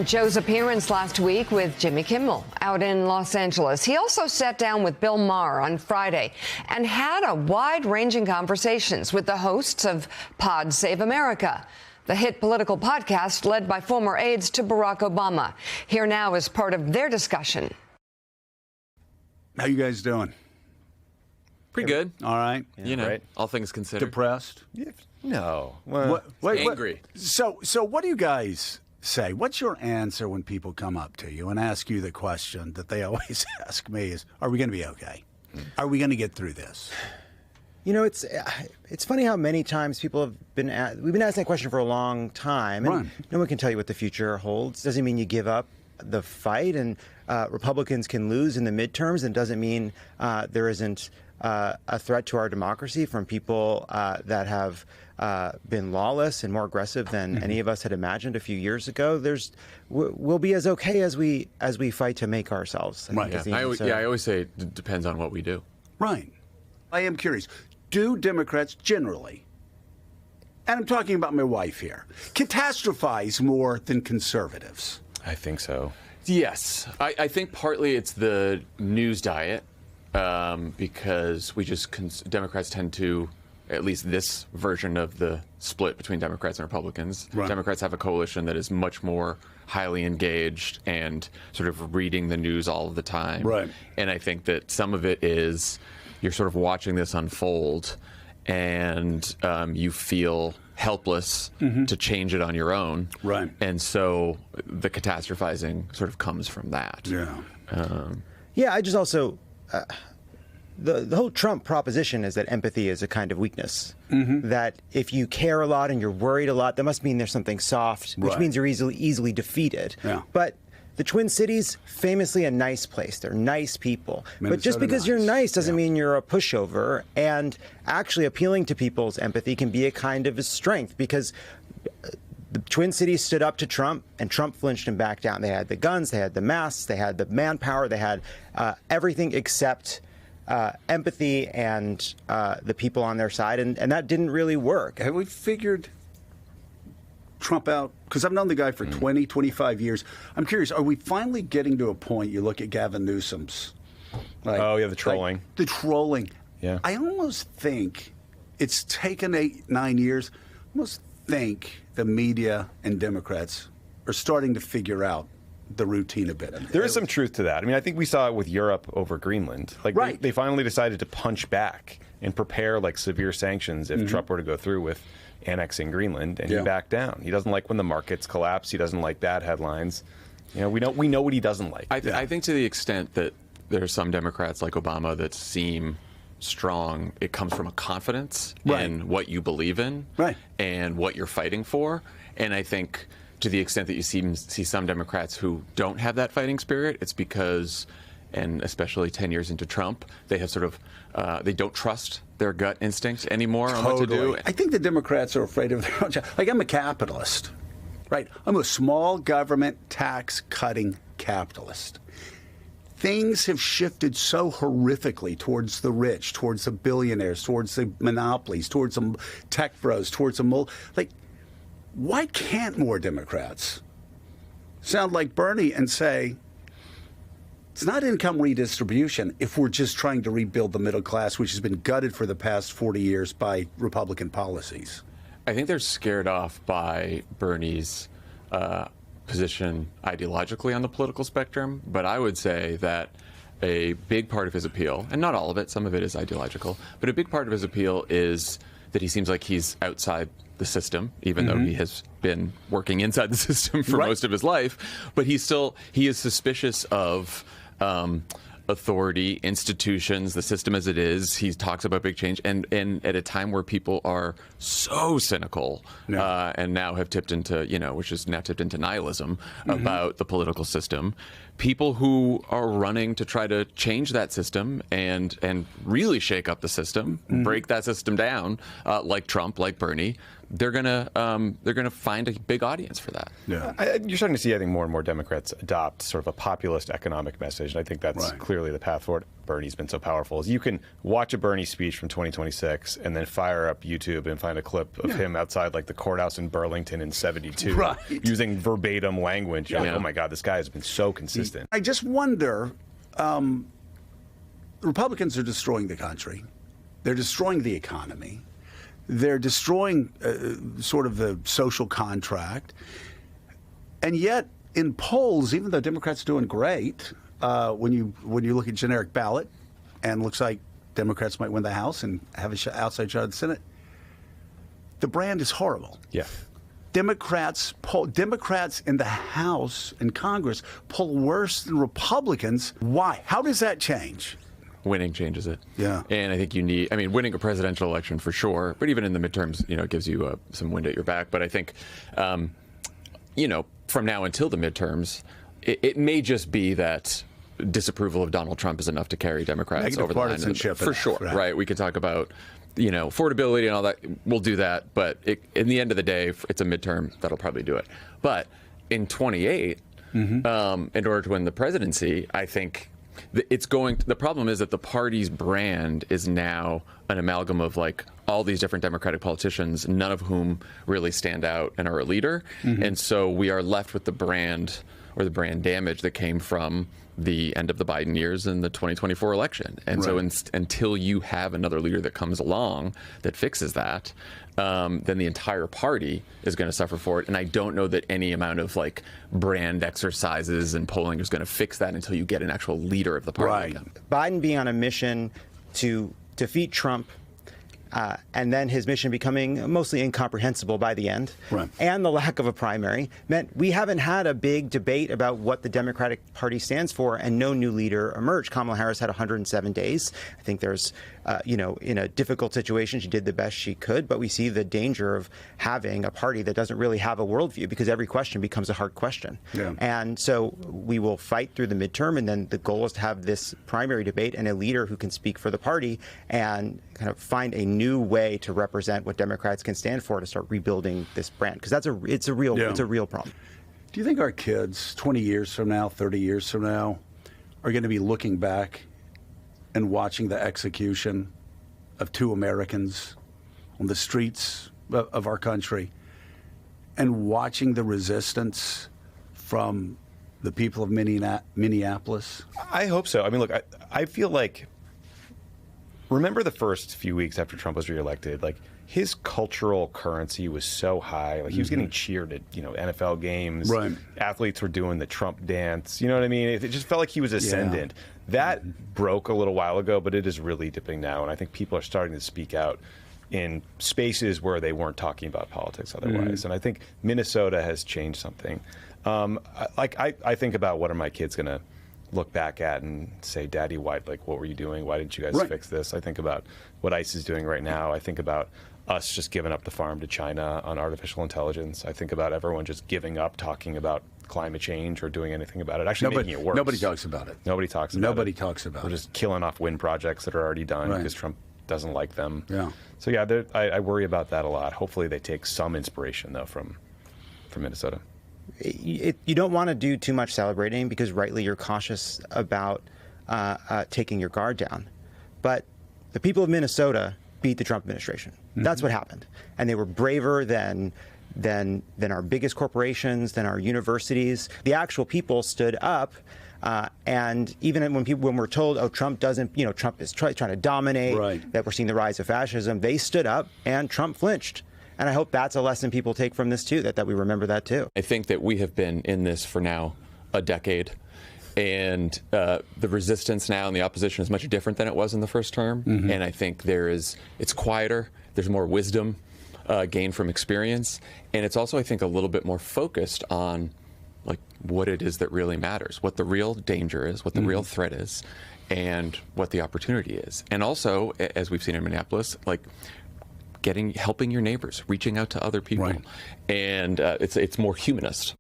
Joe's appearance last week with Jimmy Kimmel out in Los Angeles. He also sat down with Bill Maher on Friday and had a wide-ranging conversations with the hosts of Pod Save America, the hit political podcast led by former aides to Barack Obama. Here now is part of their discussion. How you guys doing? Pretty good. All right. Right. All things considered. Depressed? No. Well, Angry. So what do you guys say? What's your answer when people come up to you and ask you the question that they always ask me is, are we going to be okay? Are we going to get through this? you know, it's funny how many times people have been we've been asking that question for a long time, and right. No one can tell you what the future holds. Doesn't mean you give up the fight, and Republicans can lose in the midterms, and doesn't mean there isn't a threat to our democracy from people that have been lawless and more aggressive than any of us had imagined a few years ago. We'll be as okay as we fight to make ourselves. Right. I always say it depends on what we do. Right. I am curious. Do Democrats generally, and I'm talking about my wife here, catastrophize more than conservatives? I think so. Yes. I think partly it's the news diet because Democrats tend to, at least this version of the split between Democrats and Republicans, right. Democrats have a coalition that is much more highly engaged and sort of reading the news all of the time. Right. And I think that some of it is you're sort of watching this unfold and you feel helpless to change it on your own. Right. And so the catastrophizing sort of comes from that. Yeah. I just also... The whole Trump proposition is that empathy is a kind of weakness. That if you care a lot and you're worried a lot, that must mean there's something soft, which right. means you're easily defeated. Yeah. But the Twin Cities, famously a nice place. They're nice people. But just because you're nice doesn't mean you're a pushover. And actually appealing to people's empathy can be a kind of a strength, because the Twin Cities stood up to Trump, and Trump flinched and backed down. They had the guns, they had the masks, they had the manpower, they had everything except empathy and the people on their side, and that didn't really work. Have we figured Trump out? Because I've known the guy for 20, 25 years. I'm curious, are we finally getting to a point, you look at Gavin Newsom's... the trolling. The trolling. Yeah. I almost think it's taken 8-9 years. I almost think the media and Democrats are starting to figure out the routine a bit. There is some truth to that. I mean, I think we saw it with Europe over Greenland. Right. They finally decided to punch back and prepare severe sanctions if Trump were to go through with annexing Greenland, and he backed down. He doesn't like when the markets collapse. He doesn't like bad headlines. You know, we know what he doesn't like. I think to the extent that there are some Democrats like Obama that seem strong, it comes from a confidence in what you believe in and what you're fighting for. And I think to the extent that you see some Democrats who don't have that fighting spirit, it's because, and especially 10 years into Trump, they have sort of, they don't trust their gut instinct anymore on what to do. I think the Democrats are afraid of their own job. Like, I'm a capitalist, right? I'm a small government tax-cutting capitalist. Things have shifted so horrifically towards the rich, towards the billionaires, towards the monopolies, towards the tech bros, towards the why can't more Democrats sound like Bernie and say, it's not income redistribution if we're just trying to rebuild the middle class, which has been gutted for the past 40 years by Republican policies? I think they're scared off by Bernie's position ideologically on the political spectrum, but I would say that a big part of his appeal, and not all of it, some of it is ideological, but a big part of his appeal is that he seems like he's outside the system, even though he has been working inside the system for most of his life. But he is suspicious of authority, institutions, the system as it is. He talks about big change, and at a time where people are so cynical and now have tipped into, which is now tipped into nihilism about the political system. People who are running to try to change that system and really shake up the system, break that system down, like Trump, like Bernie, they're gonna find a big audience for that. Yeah. You're starting to see, I think, more and more Democrats adopt sort of a populist economic message, and I think that's clearly the path forward. Bernie's been so powerful. Is you can watch a Bernie speech from 2026 and then fire up YouTube and find a clip of him outside like the courthouse in Burlington in '72, using verbatim language. You're like, oh my God, this guy has been so consistent. I just wonder. Republicans are destroying the country. They're destroying the economy. They're destroying sort of the social contract. And yet, in polls, even though Democrats are doing great, when you look at generic ballot, and looks like Democrats might win the House and have an outside shot at the Senate, the brand is horrible. Yeah. Democrats in the House and Congress poll worse than Republicans. Why? How does that change? Winning changes it. Yeah. And I think winning a presidential election for sure, but even in the midterms, it gives you some wind at your back. But I think, from now until the midterms, it may just be that disapproval of Donald Trump is enough to carry Democrats over the line. For sure, right? We could talk about, affordability and all that. We'll do that. But in the end of the day, it's a midterm that'll probably do it. But in 28, in order to win the presidency, I think the problem is that the party's brand is now an amalgam of like all these different Democratic politicians, none of whom really stand out and are a leader. And so we are left with the brand or the brand damage that came from the end of the Biden years and the 2024 election. And so until you have another leader that comes along that fixes that, then the entire party is going to suffer for it. And I don't know that any amount of like brand exercises and polling is going to fix that until you get an actual leader of the party. Biden being on a mission to defeat Trump, and then his mission becoming mostly incomprehensible by the end, and the lack of a primary, meant we haven't had a big debate about what the Democratic Party stands for, and no new leader emerged. Kamala Harris had 107 days. I think there's, in a difficult situation, she did the best she could, but we see the danger of having a party that doesn't really have a worldview, because every question becomes a hard question. And so we will fight through the midterm, and then the goal is to have this primary debate and a leader who can speak for the party and kind of find a new way to represent what Democrats can stand for to start rebuilding this brand, because it's a real problem. Do you think our kids 20 years from now, 30 years from now, are going to be looking back and watching the execution of two Americans on the streets of our country and watching the resistance from the people of Minneapolis? I hope so. I mean, look, I feel like, remember the first few weeks after Trump was reelected, like his cultural currency was so high. Like he was getting cheered at, NFL games. Athletes were doing the Trump dance. You know what I mean? It just felt like he was ascendant. That broke a little while ago, but it is really dipping now. And I think people are starting to speak out in spaces where they weren't talking about politics otherwise. And I think Minnesota has changed something. I think about, what are my kids going to look back at and say, Daddy, what were you doing? Why didn't you guys fix this? I think about what ICE is doing right now. I think about us just giving up the farm to China on artificial intelligence. I think about everyone just giving up talking about climate change or doing anything about it, actually making it worse. Nobody talks about it. Nobody talks about it. Nobody talks about it. We're just killing off wind projects that are already done because Trump doesn't like them. So I worry about that a lot. Hopefully they take some inspiration, though, from Minnesota. You don't want to do too much celebrating, because rightly you're cautious about taking your guard down. But the people of Minnesota beat the Trump administration. That's what happened. And they were braver than our biggest corporations, than our universities. The actual people stood up. And even when we're told, oh, Trump doesn't, Trump is trying to dominate, that we're seeing the rise of fascism, they stood up and Trump flinched. And I hope that's a lesson people take from this, too, that we remember that, too. I think that we have been in this for now a decade. And the resistance now and the opposition is much different than it was in the first term. And I think it's quieter. There's more wisdom gained from experience. And it's also, I think, a little bit more focused on like what it is that really matters, what the real danger is, what the real threat is, and what the opportunity is. And also, as we've seen in Minneapolis, like helping your neighbors, reaching out to other people. And it's more humanist.